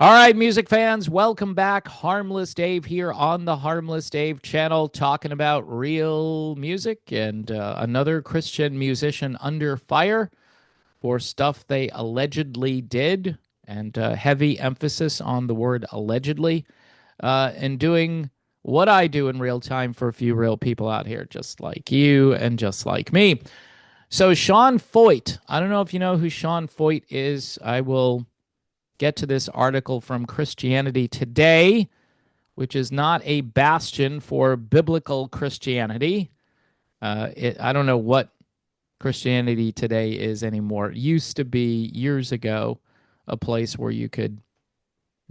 All right, music fans, welcome back. Harmless Dave here on the Harmless Dave channel, talking about real music and another Christian musician under fire for stuff they allegedly did, and heavy emphasis on the word allegedly, and doing what I do in real time for a few real people out here, just like you and just like me. So, Shawn Fo, I don't know if you know who Shawn Fo is. I will get to this article from Christianity Today, which is not a bastion for biblical Christianity. I don't know what Christianity Today is anymore. It used to be, years ago, a place where you could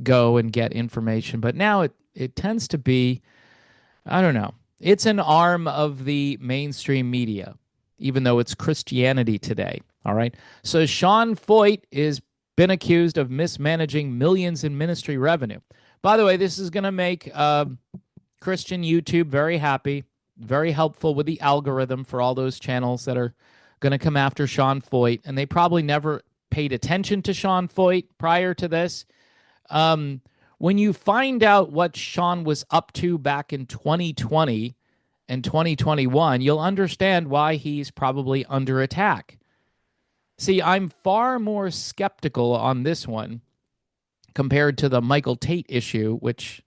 go and get information, but now it tends to be, I don't know, it's an arm of the mainstream media, even though it's Christianity Today. All right. So Shawn Fo is been accused of mismanaging millions in ministry revenue. By the way, this is going to make Christian YouTube very happy, very helpful with the algorithm for all those channels that are going to come after Shawn Fo. And they probably never paid attention to Shawn Fo prior to this. When you find out what Shawn was up to back in 2020 and 2021, you'll understand why he's probably under attack. See, I'm far more skeptical on this one compared to the Michael Tate issue, which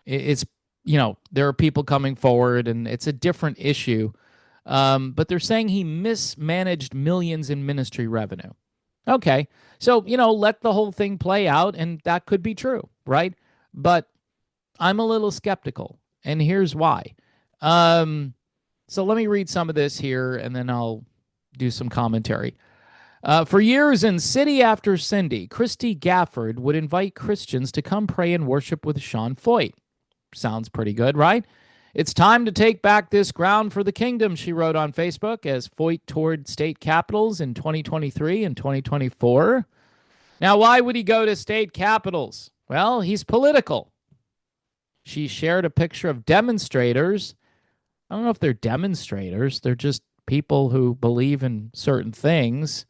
it's, there are people coming forward and it's a different issue. But they're saying he mismanaged millions in ministry revenue. Okay. So, let the whole thing play out, and that could be true, right? But I'm a little skeptical, and here's why. So let me read some of this here, and then I'll do some commentary. For years in city after city, Christy Gaffford would invite Christians to come pray and worship with Shawn Fo. Sounds pretty good, right? It's time to take back this ground for the kingdom, she wrote on Facebook as Fo toured state capitals in 2023 and 2024. Now, why would he go to state capitals? Well, he's political. She shared a picture of demonstrators. I don't know if they're demonstrators. They're just people who believe in certain things.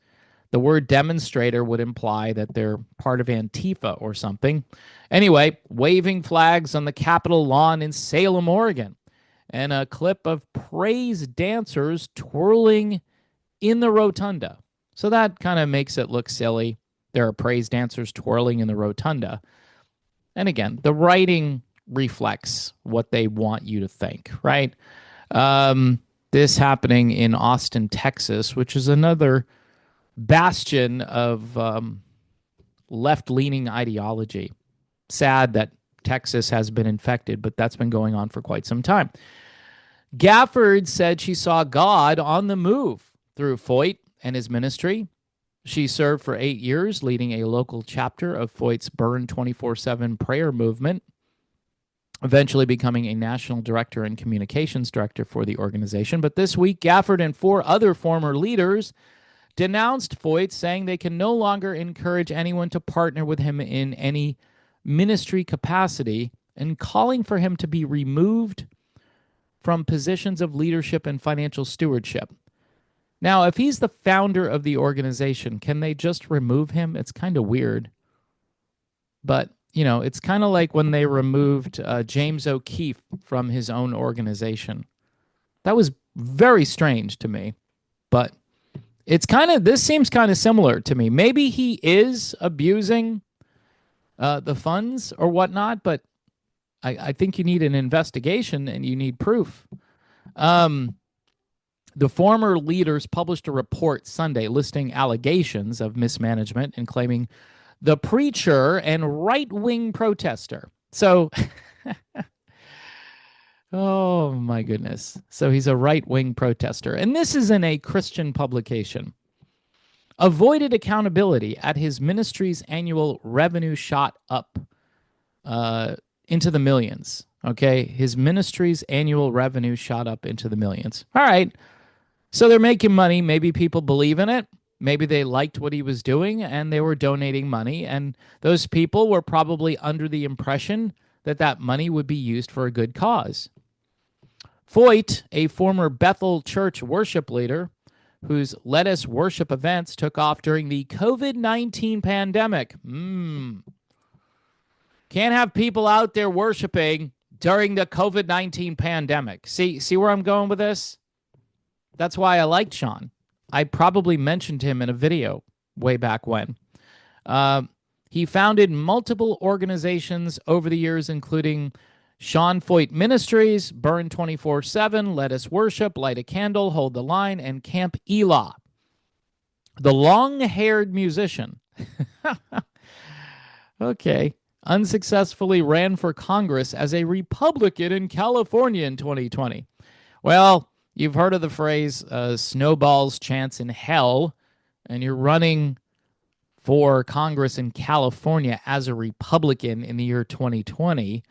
The word demonstrator would imply that they're part of Antifa or something. Anyway, waving flags on the Capitol lawn in Salem, Oregon, and a clip of praise dancers twirling in the rotunda. So that kind of makes it look silly. There are praise dancers twirling in the rotunda. And again, the writing reflects what they want you to think, right? This happening in Austin, Texas, which is another bastion of left-leaning ideology. Sad that Texas has been infected, but that's been going on for quite some time. Gaffford said she saw God on the move through Fo and his ministry. She served for 8 years, leading a local chapter of Foyt's Burn 24/7 prayer movement, eventually becoming a national director and communications director for the organization. But this week, Gaffford and 4 other former leaders denounced Fo, saying they can no longer encourage anyone to partner with him in any ministry capacity, and calling for him to be removed from positions of leadership and financial stewardship. Now, if he's the founder of the organization, can they just remove him? It's kind of weird. But, it's kind of like when they removed James O'Keefe from his own organization. That was very strange to me. But this seems kind of similar to me. Maybe he is abusing the funds or whatnot, but I think you need an investigation and you need proof. The former leaders published a report Sunday listing allegations of mismanagement and claiming the preacher and right-wing protester. So, oh my goodness. So he's a right-wing protester. And this is in a Christian publication. Avoided accountability at his ministry's annual revenue shot up into the millions. Okay, his ministry's annual revenue shot up into the millions. All right. So they're making money. Maybe people believe in it. Maybe they liked what he was doing and they were donating money. And those people were probably under the impression that that money would be used for a good cause. Fo, a former Bethel Church worship leader whose Let Us Worship events took off during the COVID-19 pandemic. Can't have people out there worshiping during the COVID-19 pandemic. See where I'm going with this? That's why I liked Shawn. I probably mentioned him in a video way back when. Uh, he founded multiple organizations over the years, including Shawn Fo Ministries, Burn 24/7, Let Us Worship, Light a Candle, Hold the Line, and Camp Elah. The long-haired musician, okay, unsuccessfully ran for Congress as a Republican in California in 2020. Well, you've heard of the phrase snowball's chance in hell, and you're running for Congress in California as a Republican in the year 2020.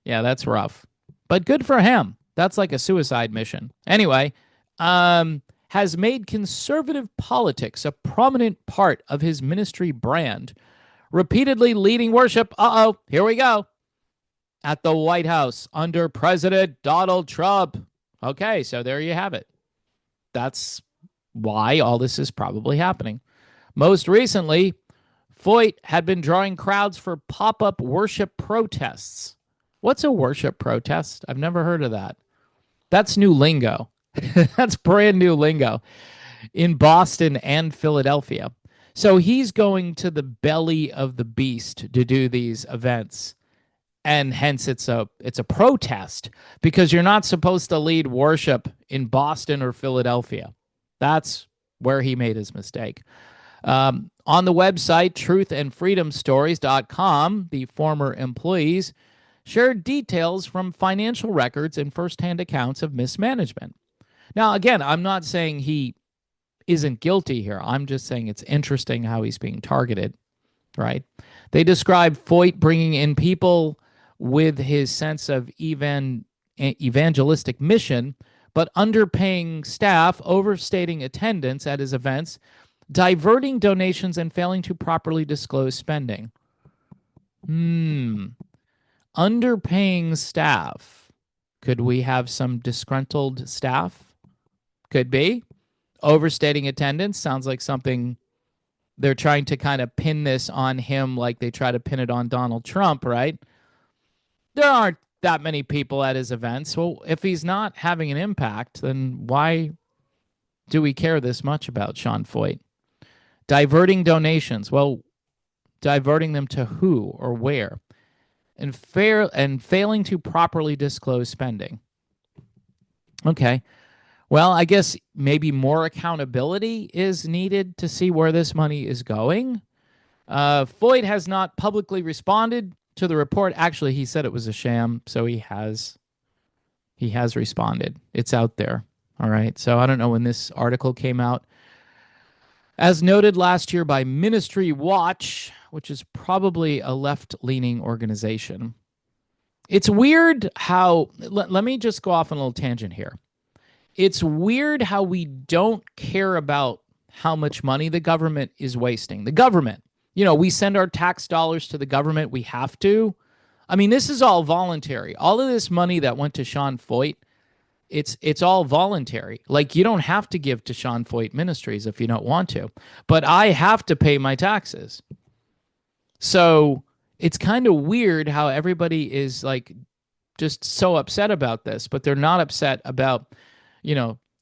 Yeah, that's rough. But good for him. That's like a suicide mission. Anyway, has made conservative politics a prominent part of his ministry brand, repeatedly leading worship. Uh-oh, here we go. At the White House under President Donald Trump. Okay, so there you have it. That's why all this is probably happening. Most recently, Foyt had been drawing crowds for pop-up worship protests. What's a worship protest? I've never heard of that. That's new lingo. That's brand new lingo in Boston and Philadelphia. So he's going to the belly of the beast to do these events. And hence it's a protest because you're not supposed to lead worship in Boston or Philadelphia. That's where he made his mistake. On the website truthandfreedomstories.com, the former employees shared details from financial records and firsthand accounts of mismanagement. Now, again, I'm not saying he isn't guilty here. I'm just saying it's interesting how he's being targeted, right? They describe Foyt bringing in people with his sense of evangelistic mission, but underpaying staff, overstating attendance at his events, diverting donations, and failing to properly disclose spending. Underpaying staff. Could we have some disgruntled staff? Could be. Overstating attendance sounds like something they're trying to kind of pin this on him like they try to pin it on Donald Trump, right? There aren't that many people at his events. Well, if he's not having an impact, then why do we care this much about Shawn Fo? Diverting donations. Well, diverting them to who or where? And failing to properly disclose spending. Okay. Well, I guess maybe more accountability is needed to see where this money is going. Foyt has not publicly responded to the report. Actually, he said it was a sham, so he has responded. It's out there. All right. So I don't know when this article came out. As noted last year by Ministry Watch, which is probably a left-leaning organization. It's weird how, let me just go off on a little tangent here. It's weird how we don't care about how much money the government is wasting. The government, we send our tax dollars to the government. We have to. I mean, this is all voluntary. All of this money that went to Shawn Fo, it's all voluntary. Like, you don't have to give to Shawn Fo Ministries if you don't want to. But I have to pay my taxes. So it's kind of weird how everybody is like just so upset about this, but they're not upset about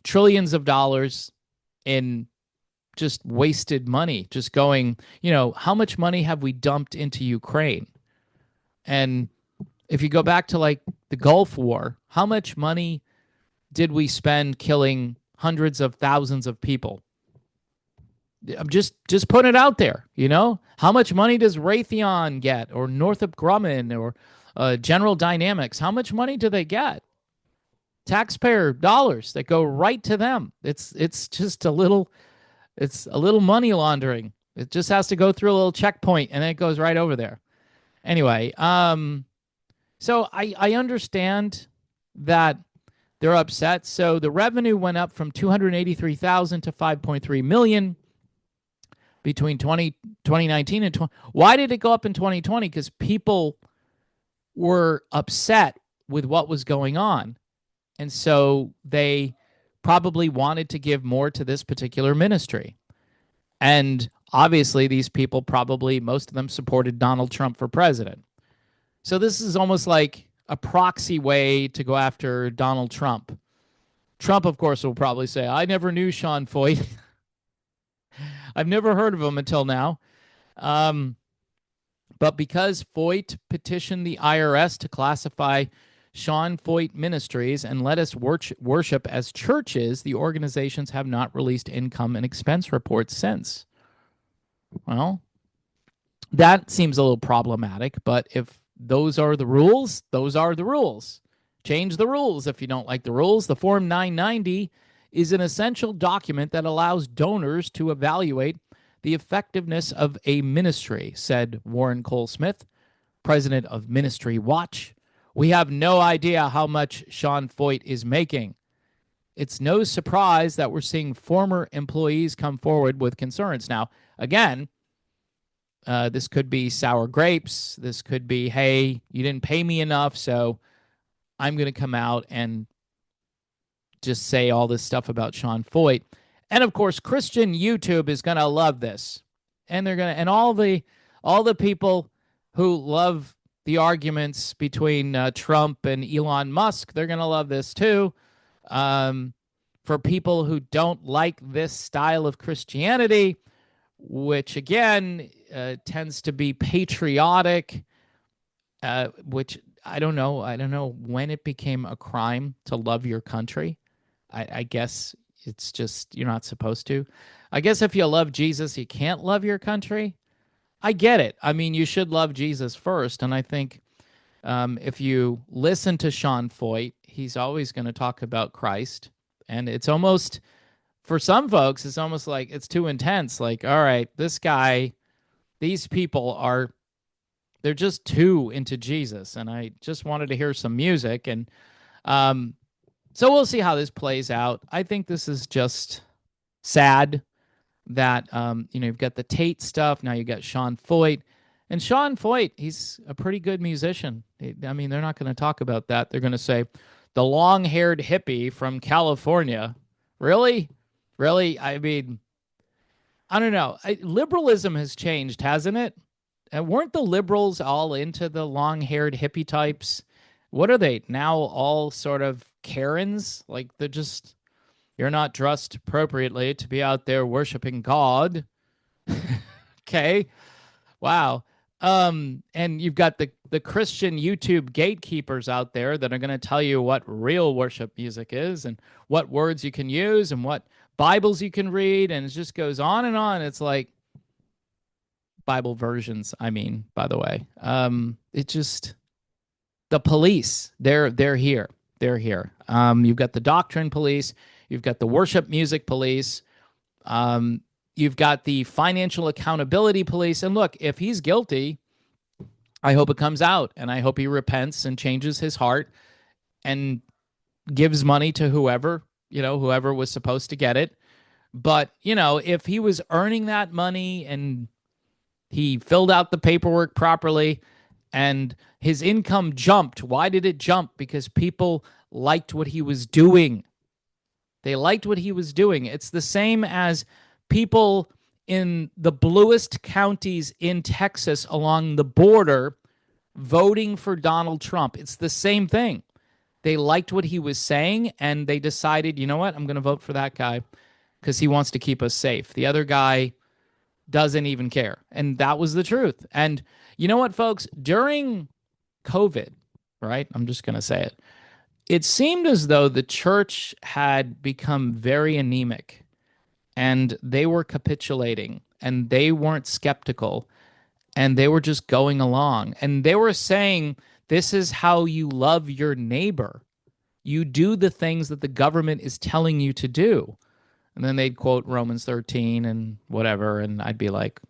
trillions of dollars in just wasted money, just going, how much money have we dumped into Ukraine? And if you go back to like the Gulf War, how much money did we spend killing hundreds of thousands of people? I'm just putting it out there, How much money does Raytheon get, or Northrop Grumman, or General Dynamics? How much money do they get? Taxpayer dollars that go right to them. It's just a little money laundering. It just has to go through a little checkpoint and then it goes right over there. Anyway, so I understand that they're upset. So the revenue went up from $283,000 to $5.3 million between 2019 and 20. Why did it go up in 2020? Because people were upset with what was going on. And so they probably wanted to give more to this particular ministry. And obviously these people probably, most of them supported Donald Trump for president. So this is almost like a proxy way to go after Donald Trump. Trump, of course, will probably say, I never knew Shawn Fo. I've never heard of him until now. Um, but because Foyt petitioned the IRS to classify Shawn Foyt Ministries and let us worship as churches, the organizations have not released income and expense reports since. Well, that seems a little problematic, but if those are the rules, those are the rules. Change the rules if you don't like the rules. The Form 990 is an essential document that allows donors to evaluate the effectiveness of a ministry, said Warren Cole Smith, president of Ministry Watch. We have no idea how much Shawn Foyt is making. It's no surprise that we're seeing former employees come forward with concerns. Now, again, this could be sour grapes. This could be, hey, you didn't pay me enough, so I'm going to come out and just say all this stuff about Shawn Foyt. And of course, Christian YouTube is going to love this. And they're going to, and all the people who love the arguments between Trump and Elon Musk, they're going to love this too. For people who don't like this style of Christianity, which again tends to be patriotic, which I don't know. I don't know when it became a crime to love your country. I guess it's just you're not supposed to. I guess if you love Jesus, you can't love your country. I get it. I mean, you should love Jesus first. And I think if you listen to Shawn Foyt, he's always going to talk about Christ. And it's almost, for some folks, it's almost like it's too intense. Like, all right, this guy, these people are, they're just too into Jesus. And I just wanted to hear some music. And so we'll see how this plays out. I think this is just sad that, you've got the Tate stuff. Now you got Shawn Foyt. And Shawn Foyt, he's a pretty good musician. I mean, they're not going to talk about that. They're going to say, the long-haired hippie from California. Really? Really? I mean, I don't know. Liberalism has changed, hasn't it? Weren't the liberals all into the long-haired hippie types? What are they now? All sort of Karens? Like they're just, you're not dressed appropriately to be out there worshiping God. Okay. Wow. And you've got the Christian YouTube gatekeepers out there that are going to tell you what real worship music is and what words you can use and what Bibles you can read. And it just goes on and on. It's like Bible versions. I mean, by the way, it just, the police, they're here. They're here. You've got the doctrine police. You've got the worship music police. You've got the financial accountability police. And look, if he's guilty, I hope it comes out. And I hope he repents and changes his heart and gives money to whoever was supposed to get it. But, if he was earning that money and he filled out the paperwork properly and his income jumped, why did it jump? Because people liked what he was doing. They liked what he was doing. It's the same as people in the bluest counties in Texas along the border voting for Donald Trump. It's the same thing. They liked what he was saying, and they decided, you know what, I'm going to vote for that guy because he wants to keep us safe. The other guy doesn't even care. And that was the truth. And you know what, folks? During COVID, right? I'm just going to say it. It seemed as though the church had become very anemic. And they were capitulating, and they weren't skeptical, and they were just going along. And they were saying, this is how you love your neighbor. You do the things that the government is telling you to do. And then they'd quote Romans 13 and whatever, and I'd be like,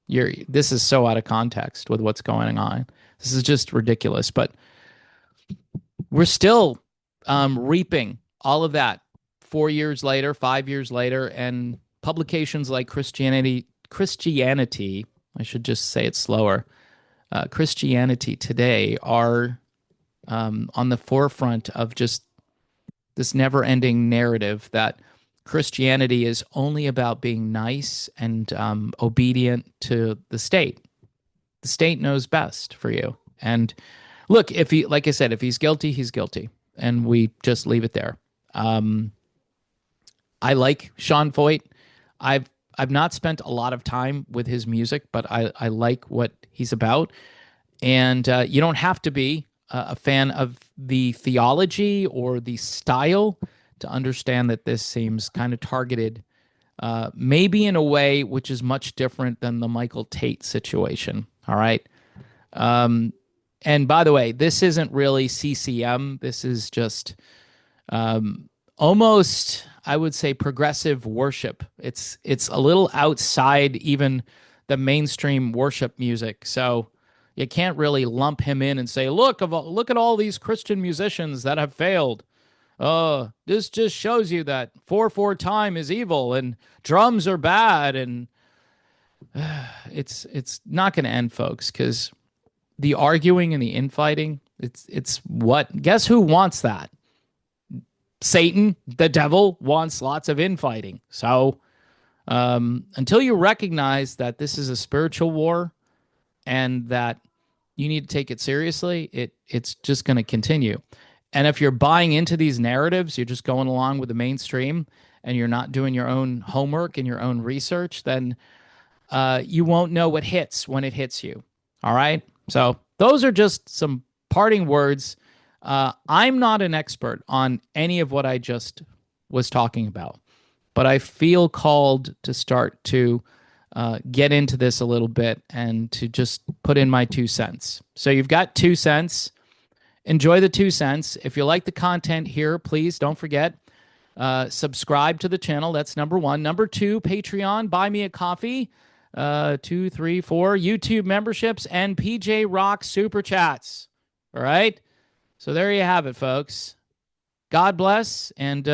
this is so out of context with what's going on. This is just ridiculous. But we're still reaping all of that. 4 years later, 5 years later, and publications like Christianity, I should just say it slower, Christianity Today are on the forefront of just this never-ending narrative that Christianity is only about being nice and obedient to the state. The state knows best for you. And look, if he, like I said, if he's guilty, he's guilty, and we just leave it there. Um, I like Shawn Foyt. I've I've not spent a lot of time with his music, but I like what he's about. And you don't have to be a fan of the theology or the style to understand that this seems kind of targeted, maybe in a way which is much different than the Michael Tate situation. All right. Um, and by the way, this isn't really CCM. This is just almost, I would say, progressive worship. It's a little outside even the mainstream worship music. So you can't really lump him in and say, look at all these Christian musicians that have failed. This just shows you that 4/4 time is evil and drums are bad, and it's not going to end, folks, because the arguing and the infighting, it's what, guess who wants that? Satan, the devil, wants lots of infighting. So until you recognize that this is a spiritual war and that you need to take it seriously, it's just going to continue. And if you're buying into these narratives, you're just going along with the mainstream and you're not doing your own homework and your own research, then you won't know what hits when it hits you. All right. So those are just some parting words. I'm not an expert on any of what I just was talking about, but I feel called to start to get into this a little bit and to just put in my 2 cents. So you've got 2 cents. Enjoy the 2 cents. If you like the content here, please don't forget, subscribe to the channel. That's number one. Number two, Patreon, buy me a coffee. 2, 3, 4, YouTube memberships, and PJ Rock super chats. All right. So there you have it, folks. God bless. And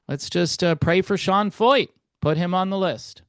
let's just pray for Shawn Foyt. Put him on the list.